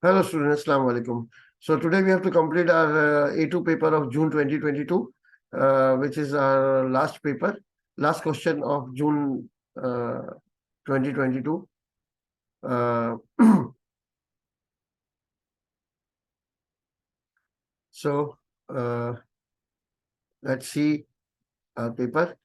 Hello students, Assalamu alaikum. So today we have to complete our A2 paper of June 2022, which is our last paper, last question of June 2022. So let's see our paper.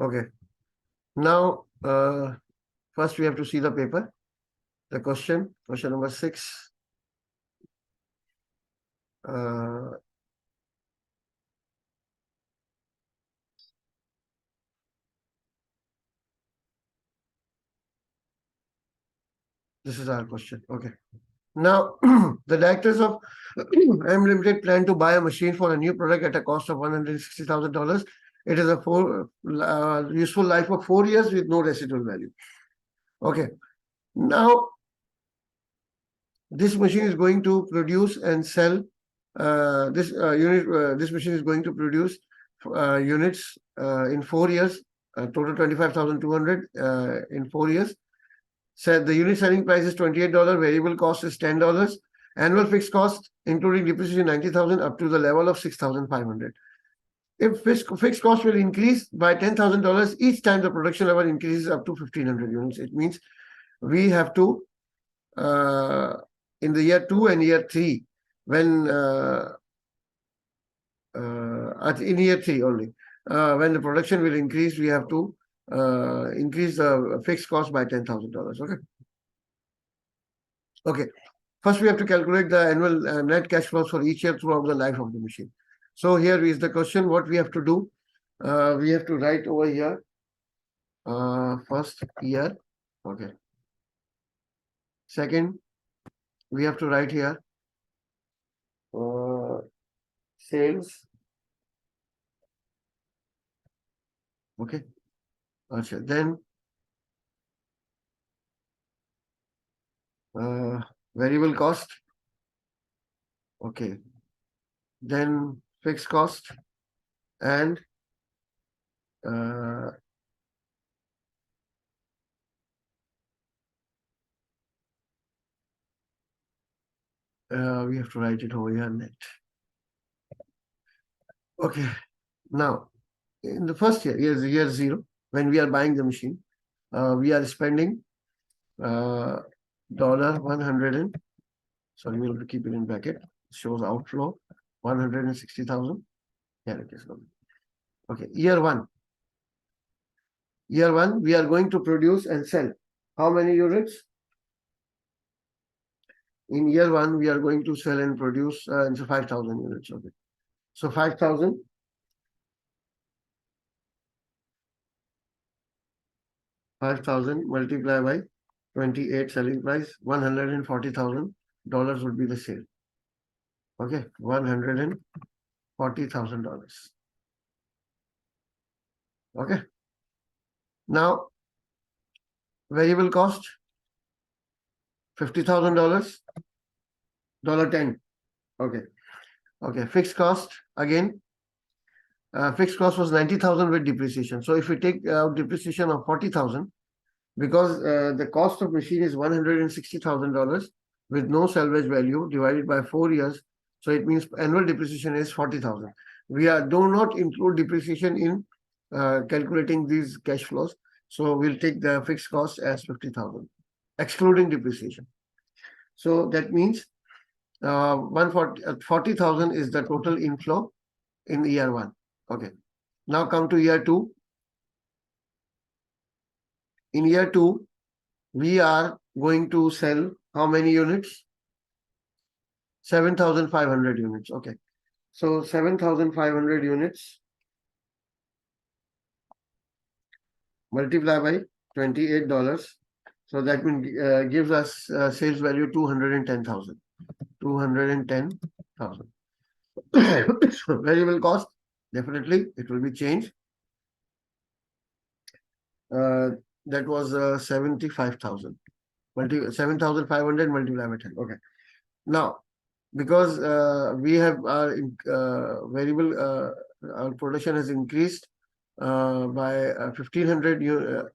Okay. Now, first we have to see the paper. The question number 6. This is our question. Okay. Now, the directors of M Limited plan to buy a machine for a new product at a cost of $160,000. It is a useful life of 4 years with no residual value. Okay. Now, this machine is going to produce and sell this machine is going to produce units in 4 years, total 25,200 in 4 years. Said the unit selling price is $28, variable cost is $10, annual fixed cost including depreciation 90,000 up to the level of 6,500. If fixed cost will increase by $10,000 each time the production level increases up to 1,500 units, it means we have to in the year 2 and year 3 when in year 3 only when the production will increase, we have to increase the fixed cost by $10,000. Okay. Okay. First, we have to calculate the annual net cash flows for each year throughout the life of the machine. So here is the question. What we have to do? We have to write over here. First year. Okay. Second, we have to write here sales. Okay. Then variable cost. Okay. Then fixed cost and we have to write it over here net. Okay. Now, in the first year, year 0, when we are buying the machine, we are spending $100 and sorry, we'll have to keep it in bracket. It shows outflow 160,000. Here it is. Okay, year 1. Year 1, we are going to produce and sell how many units? In year 1, we are going to sell and produce 5,000 units. Okay, so 5,000. 5,000 multiplied by 28 selling price, $140,000 would be the sale. Okay, $140,000. Okay. Now, variable cost $50,000, $10. Okay. Okay. Fixed cost again. Fixed cost was 90,000 with depreciation. So if we take out depreciation of 40,000, because the cost of machine is $160,000 with no salvage value divided by 4 years, so it means annual depreciation is 40,000. We do not include depreciation in calculating these cash flows, so we'll take the fixed cost as 50,000, excluding depreciation. So that means 40,000 is the total inflow in year 1. Okay. Now come to year 2. In year 2, we are going to sell how many units? 7,500 units. Okay. So 7,500 units multiplied by $28. So that means gives us sales value 210,000. 210,000. Variable cost, definitely it will be changed. That was 75,000. 7,500 multiplied by 10. Okay. Now, because we have our variable our production has increased by 1500.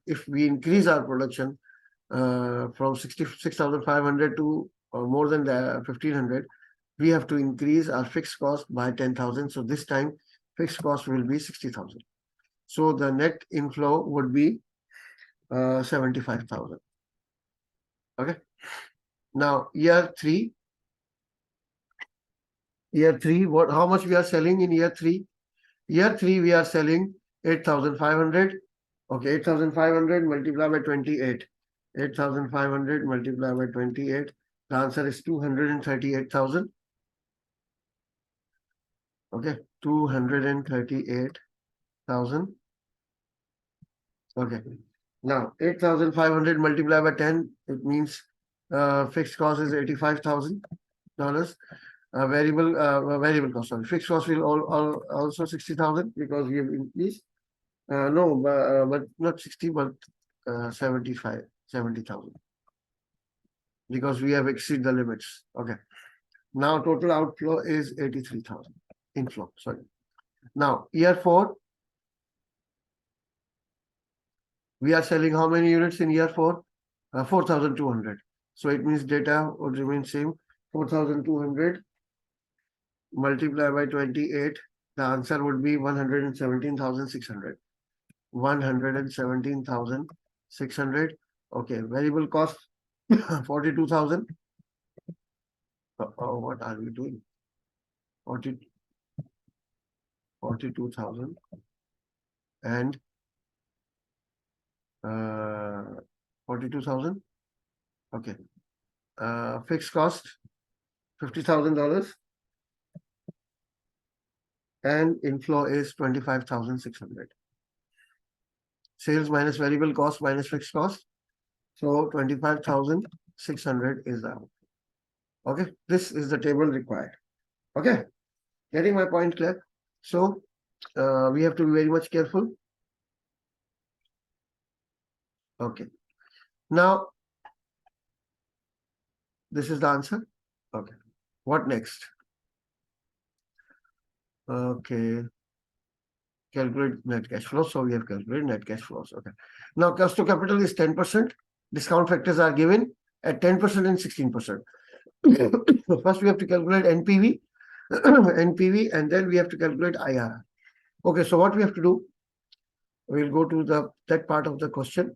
If we increase our production from 66,500 to more than the 1500, we have to increase our fixed cost by 10,000. So this time fixed cost will be 60,000. So the net inflow would be 75,000. Okay. Now year three, what, how much we are selling in year three? Year three, we are selling 8,500. Okay, 8,500 multiplied by 28. 8,500 multiplied by 28. The answer is 238,000. Okay, 238,000. Okay. Now 8,500 multiplied by 10, it means fixed cost is $85,000. Variable cost, sorry. Fixed cost will also 60,000 because we have increased. No, but not 60, but 70,000 because we have exceeded the limits. Okay. Now total outflow is 83,000. Inflow, sorry. Now year four, we are selling how many units in year four? 4,200. So it means data would remain same. 4,200 multiplied by 28. The answer would be 117,600. 117,600. Okay, variable cost 42,000. What are we doing? 42,000 and 42,000. Okay. Fixed cost $50,000 and inflow is 25,600. Sales minus variable cost minus fixed cost. So 25,600 is the output. Okay, this is the table required. Okay, getting my point clear? So we have to be very much careful. Okay, now this is the answer. Okay, what next? Okay, calculate net cash flow. So we have calculated net cash flows. Okay, now cost to capital is 10%. Discount factors are given at 10% and 16%. First, we have to calculate NPV, NPV, and then we have to calculate IRR. Okay, so what we have to do? We'll go to that part of the question.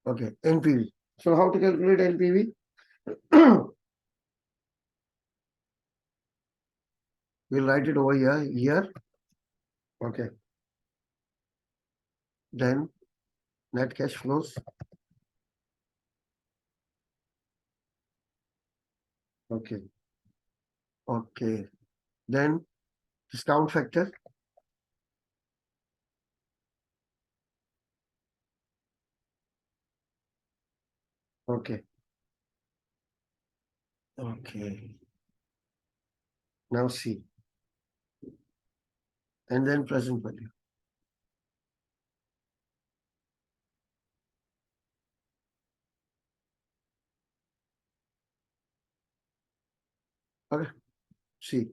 Okay, NPV. So how to calculate NPV? We'll write it over here. Okay. Then net cash flows. Okay. Okay. Then discount factor. Okay. Okay. Now see. And then present value. Okay. See.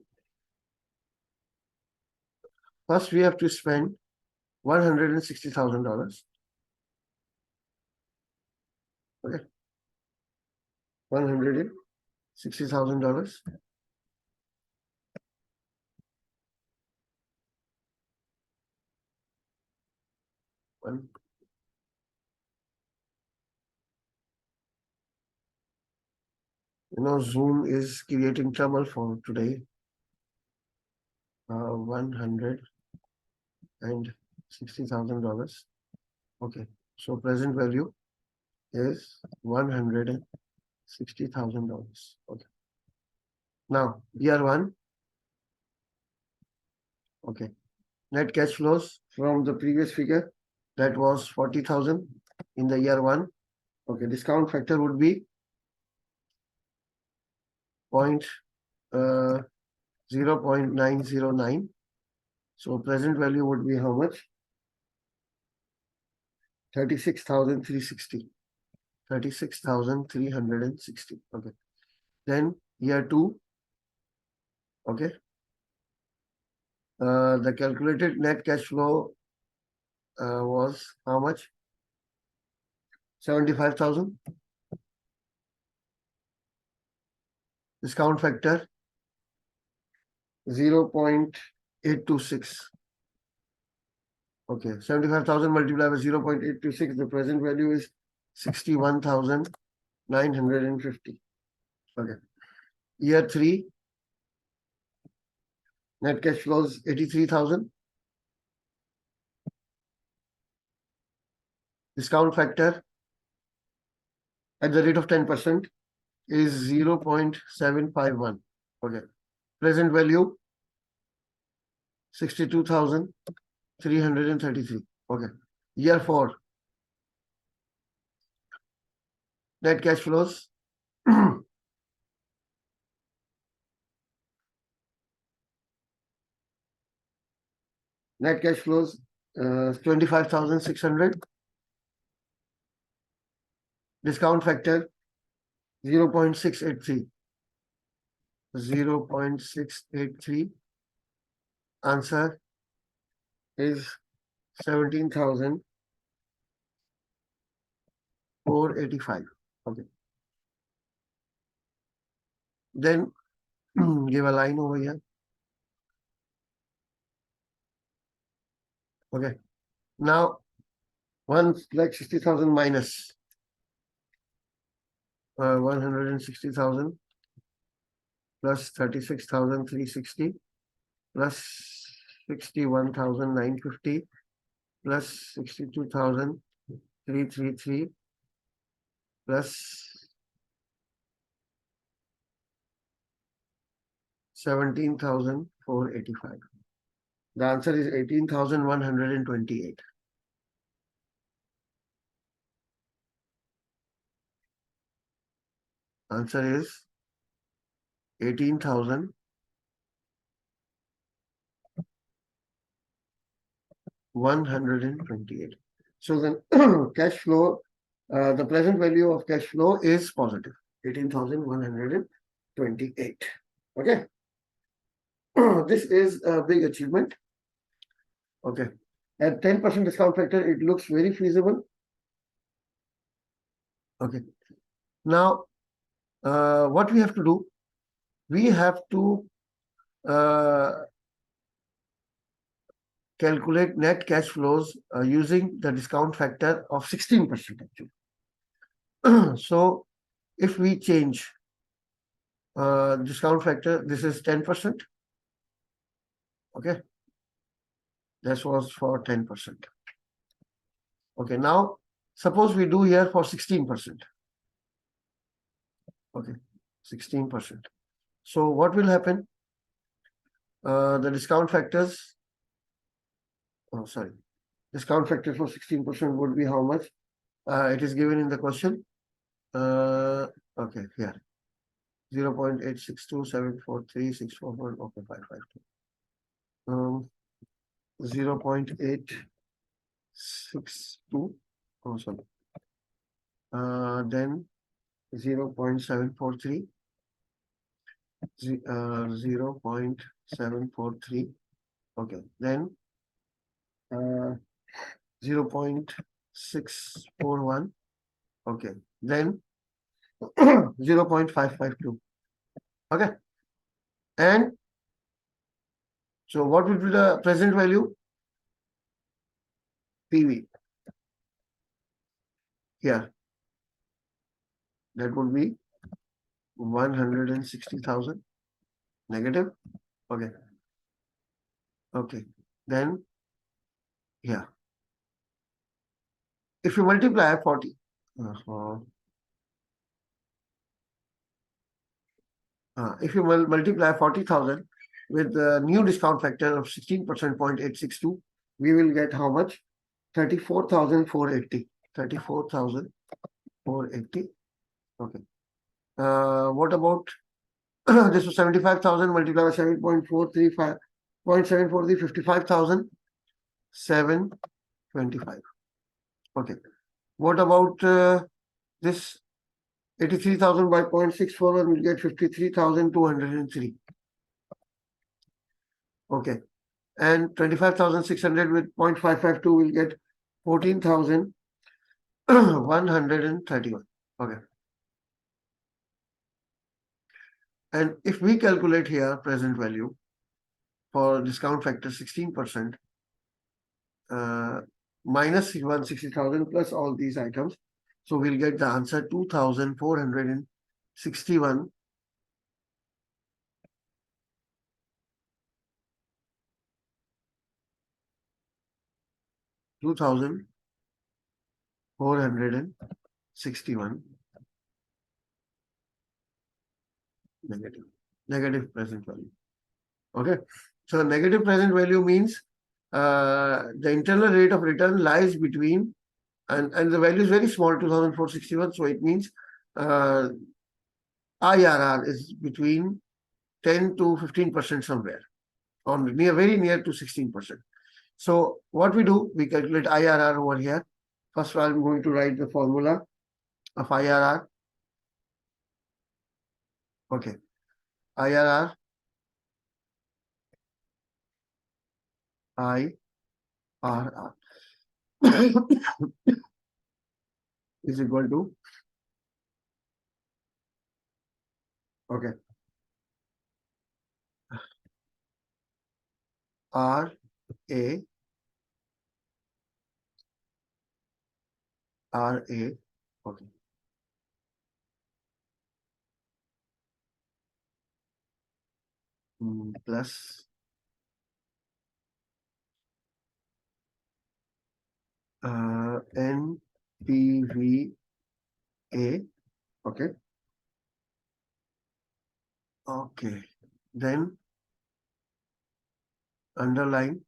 First, we have to spend $160,000. Okay. $160,000. Zoom is creating trouble for today. $160,000. Okay, so present value is $160,000. Okay. Now year one. Okay. Net cash flows from the previous figure, that was 40,000 in the year one. Okay, discount factor would be 0.909. So present value would be how much? 36,360. 36,360. Okay. Then year two. Okay. The calculated net cash flow was how much? 75,000. Discount factor 0.826. Okay, 75,000 multiplied by 0.826. The present value is 61,950. Okay. Year 3, net cash flows 83,000. Discount factor at the rate of 10% is 0.751. Okay. Present value 62,333. Okay. Year 4, net cash flows net cash flows 25,600. Discount factor 0.683. 0.683. Answer is 17,485. Okay. Then give a line over here. Okay. Now 1,60,000 minus 160,000 plus 36,360 plus 61,950 plus 62,333 plus 17,485. The answer is 18,128. Answer is 18,128. So the cash flow, the present value of cash flow is positive, 18,128. Okay. This is a big achievement. Okay. At 10% discount factor, it looks very feasible. Okay. Now, what we have to do, we have to calculate net cash flows using the discount factor of 16% actually. So if we change discount factor, this is 10%. Okay. This was for 10%. Okay. Now, suppose we do here for 16%. Okay. 16%. So what will happen? The discount factors, discount factor for 16% would be how much? It is given in the question. Okay, here 0.862743644. Okay, 552. 0.862. Oh, sorry. Then 0.743. 0.743. Okay, then 0.641. Okay, then 0.552. Okay, and so what would be the present value? PV here, that would be 160,000 negative. Okay. Okay, then yeah, if you multiply 40, if you multiply 40,000 with the new discount factor of 16%, 0.862, we will get how much? 34,480. 34,480. Okay. What about this was 75,000 multiplied by 7.435, 0.743, 55,725. Okay. What about this 83,000 by 0.641 will get 53,203. Okay. And 25,600 with 0.552 will get 14,131. Okay. And if we calculate here present value for discount factor 16%, minus 160,000 plus all these items. So we'll get the answer 2,461. 2,461 negative. Negative present value. Okay. So negative present value means the internal rate of return lies between, and the value is very small, 2,461. So it means IRR is between 10 to 15% somewhere, or very near to 16%. So what we do, we calculate IRR over here. First, I'm going to write the formula of IRR. Okay. IRR, IRR is equal to, okay, RA, okay, plus NPVA, okay, okay, then underline,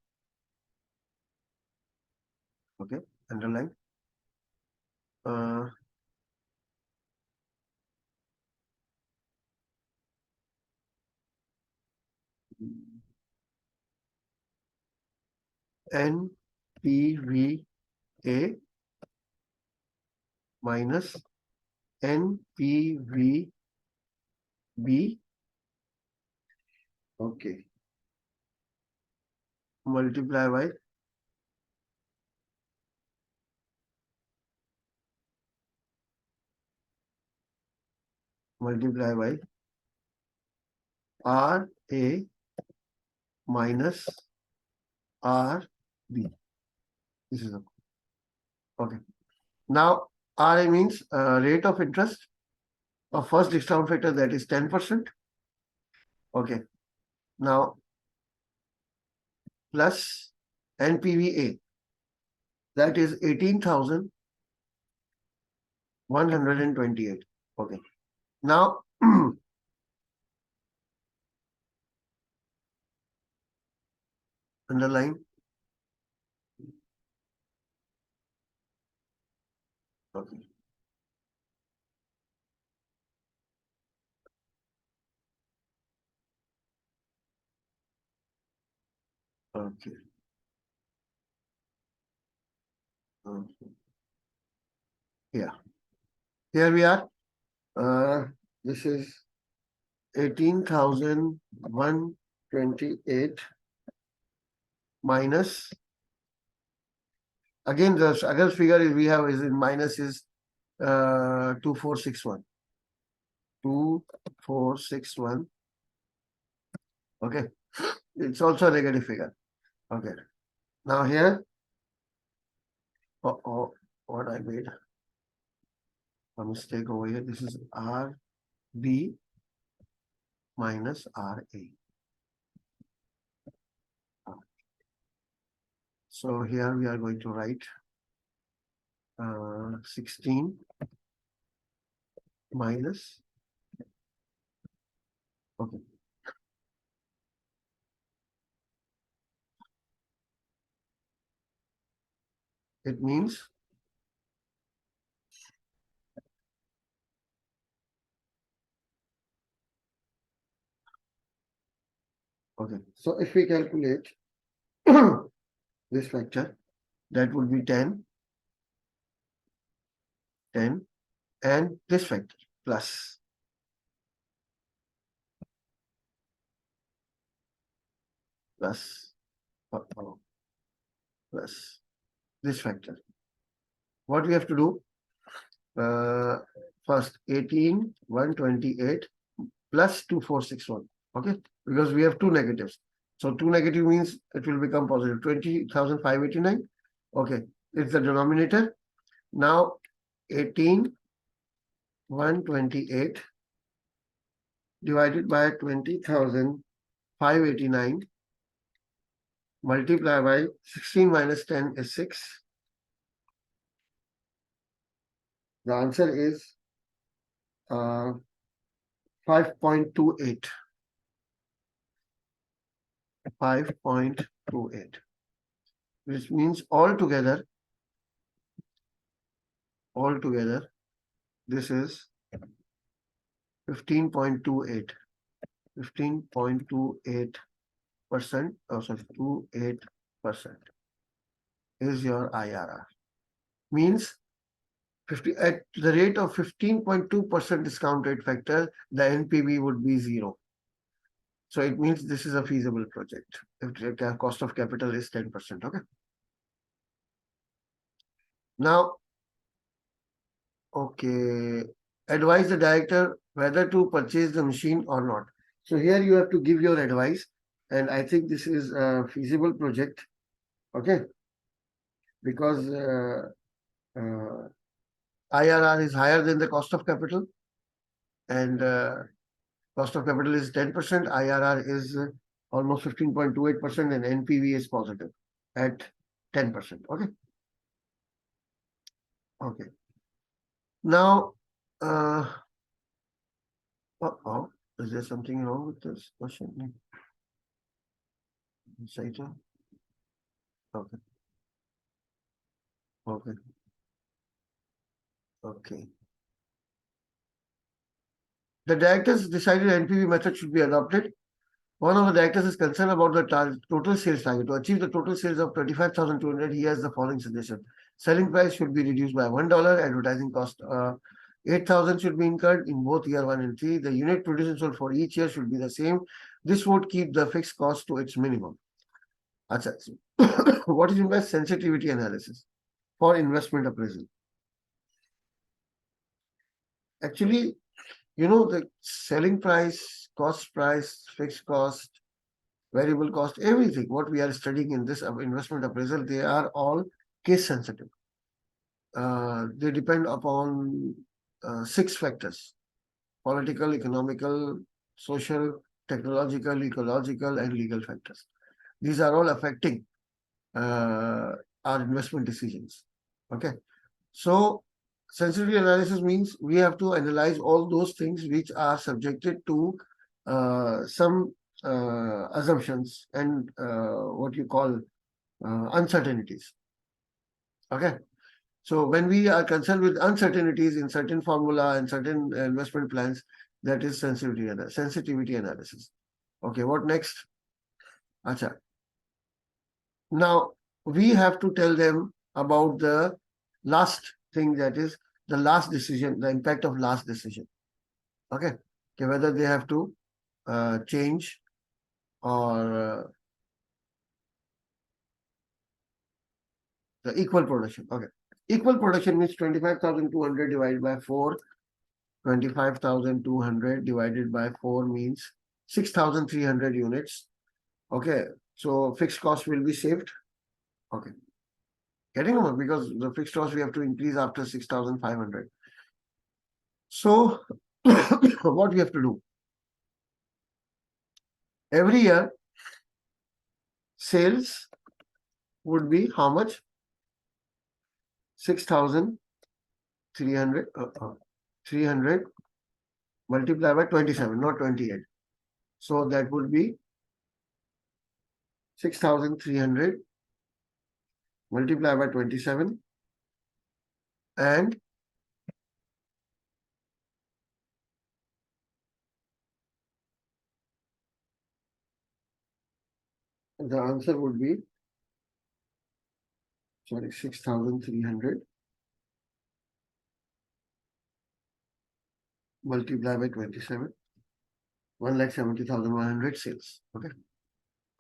okay, underline, uh, NPVA minus NPVB, okay, multiply by RA minus RB. This is okay. Now RA means rate of interest of first discount factor, that is 10%. Okay. Now plus NPVA, that is 18,128. Okay. Now underline. Okay. Okay. Okay. Yeah. Here we are. This is 18,128 minus, again the other figure is we have is in minus is 2461. 2461. Okay. It's also a negative figure. Okay. Now here, what I made a mistake over here. This is RB minus RA. So here we are going to write 16 minus, okay. It means okay. So if we calculate this factor, that would be 10, and this factor plus. plus plus this factor. What we have to do? First 18, 128 plus 2461. Okay, because we have two negatives. So two negative means it will become positive. 20,589. Okay, it's the denominator. Now 18, 128 divided by 20,589 multiplied by 16 minus 10 is 6. The answer is 5.28. 5.28, which means altogether, this is 15.28. 15.28%, oh sorry, 28% is your IRR. Means 50 at the rate of 15.2% discount rate factor, the NPV would be 0. So it means this is a feasible project if the cost of capital is 10%. Okay. Now, okay, advise the director whether to purchase the machine or not. So here you have to give your advice, and I think this is a feasible project. Okay, because IRR is higher than the cost of capital, and cost of capital is 10%, IRR is almost 15.28%, and NPV is positive at 10%. Okay. Okay. Now, is there something wrong with this question? Saito? Okay. Okay. Okay. The directors decided NPV method should be adopted. One of the directors is concerned about the total sales target. To achieve the total sales of 25,200, he has the following suggestion. Selling price should be reduced by $1. Advertising cost 8,000 should be incurred in both year 1 and 3. The unit produced and sold for each year should be the same. This would keep the fixed cost to its minimum. Achha. What is meant by sensitivity analysis for investment appraisal? Actually, you know, the selling price, cost price, fixed cost, variable cost, everything what we are studying in this investment appraisal, they are all case sensitive. They depend upon 6 factors: political, economical, social, technological, ecological, and legal factors. These are all affecting our investment decisions. Okay. So sensitivity analysis means we have to analyze all those things which are subjected to some assumptions and what you call uncertainties. Okay. So when we are concerned with uncertainties in certain formula and certain investment plans, that is sensitivity analysis. Okay, what next? Acha. Now we have to tell them about the last thing, that is the last decision, the impact of last decision. Okay, okay, whether they have to change or the equal production. Okay, equal production means 25,200 divided by 4. 25,200 divided by 4 means 6,300 units. Okay, so fixed cost will be saved. Okay, getting over, because the fixed cost we have to increase after 6,500. So what we have to do? Every year sales would be how much? 6,300 300 multiplied by 27, not 28. So that would be 6,300 multiplied by 27, and the answer would be, sorry, 6,300 multiplied by 27, 1,70,100 sales. Okay.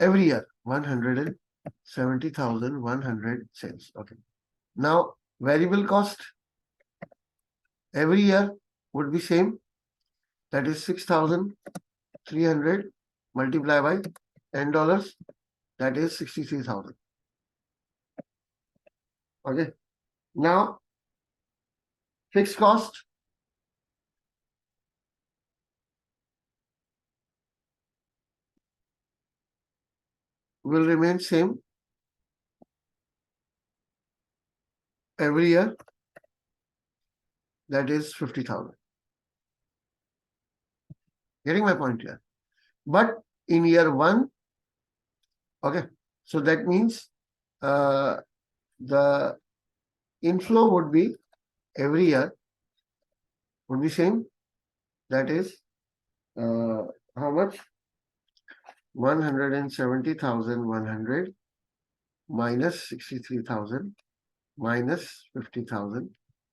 every year 170,100 sales. Okay. Now variable cost every year would be same. That is 6,300 multiplied by $10. That is 63,000. Okay. Now fixed cost will remain same every year. That is 50,000. Getting my point here. But in year one, okay, so that means the inflow would be every year would be same. That is how much? 170,100 minus 63,000 minus 50,000,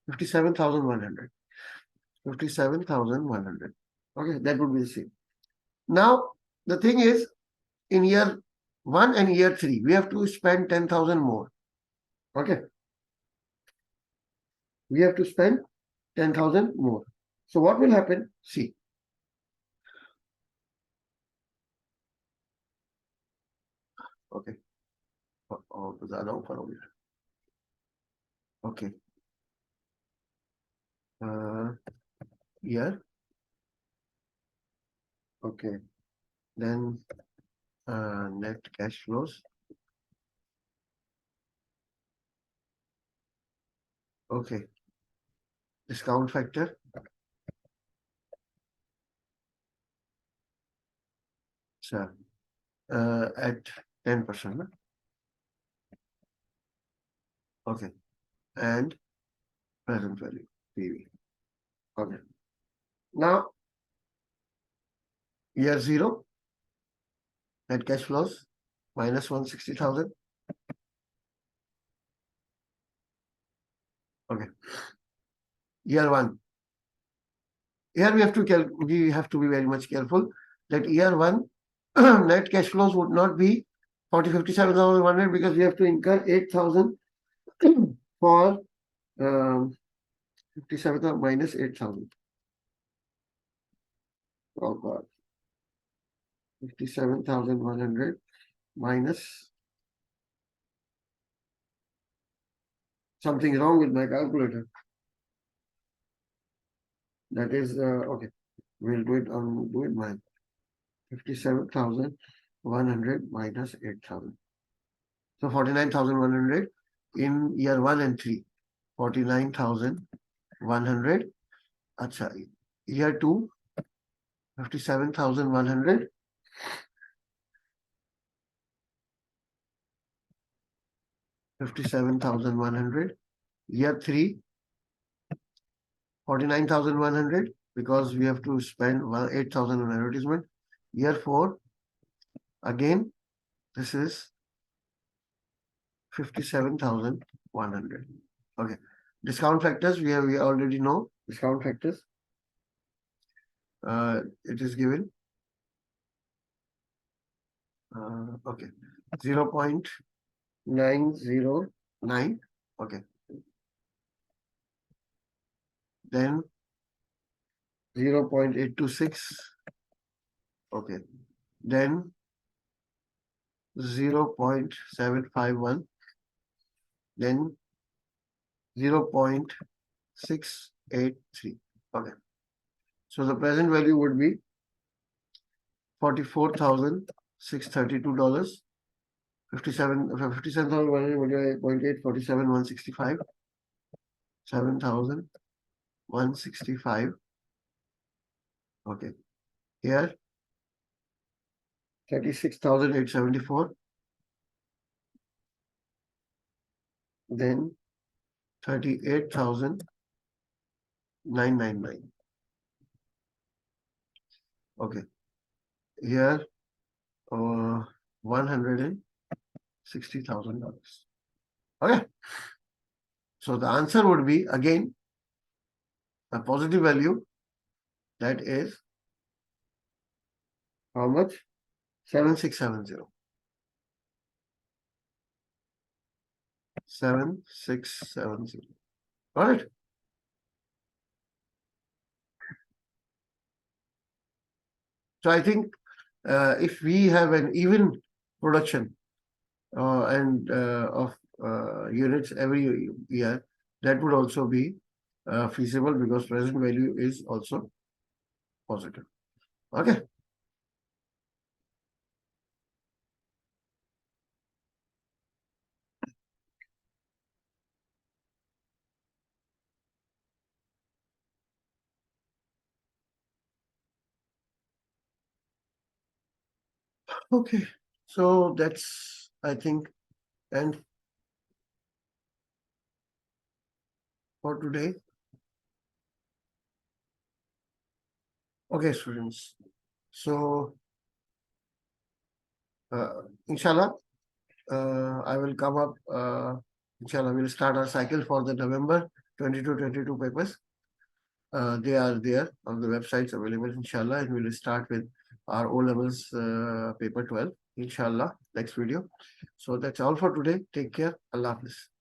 57,100. 57,100. Okay, that would be the same. Now, the thing is, in year 1 and year 3, we have to spend 10,000 more. Okay. We have to spend 10,000 more. So what will happen? See. Okay. Oh, okay. Here. Okay. Then net cash flows. Okay. Discount factor. Sir. At 10%. Okay. And present value, PV. Okay. Now, year 0, net cash flows, minus 160,000. Okay. Year 1. Here we have to be very much careful that year 1 net cash flows would not be 57,100 because we have to incur 8,000 for 57 minus 8,000. Oh God. 57,100 minus something wrong with my calculator. That is okay. We'll do it mine. 57,100 minus 8,000. So 49,100 in year 1 and 3. 49,100. Acha, year 2, 57,100. Year 3, 49,100 because we have to spend 8,000 on advertisement. Year 4, again, this is 57,100. Okay. Discount factors, we already know discount factors. It is given. Okay. 0.909. Okay. Then 0.826. Okay. Then 0.751. Then 0.683. Okay. So the present value would be $44,632. 57,100 multiplied 47,165. 7,165. Okay. Here 36,874. Then 38,999. Okay. Here $160,000. Okay. So the answer would be again a positive value, that is how much? 7670. 7670. Got it? So I think if we have an even production and of units every year, that would also be feasible because present value is also positive. Okay. Okay. So that's, I think, and for today. Okay, students. So, inshallah, I will come up, inshallah, we'll start our cycle for the November 22 papers. They are there on the websites available, inshallah, and we'll start with our O levels paper 12, inshallah, next video. So that's all for today. Take care. Allah Hafiz.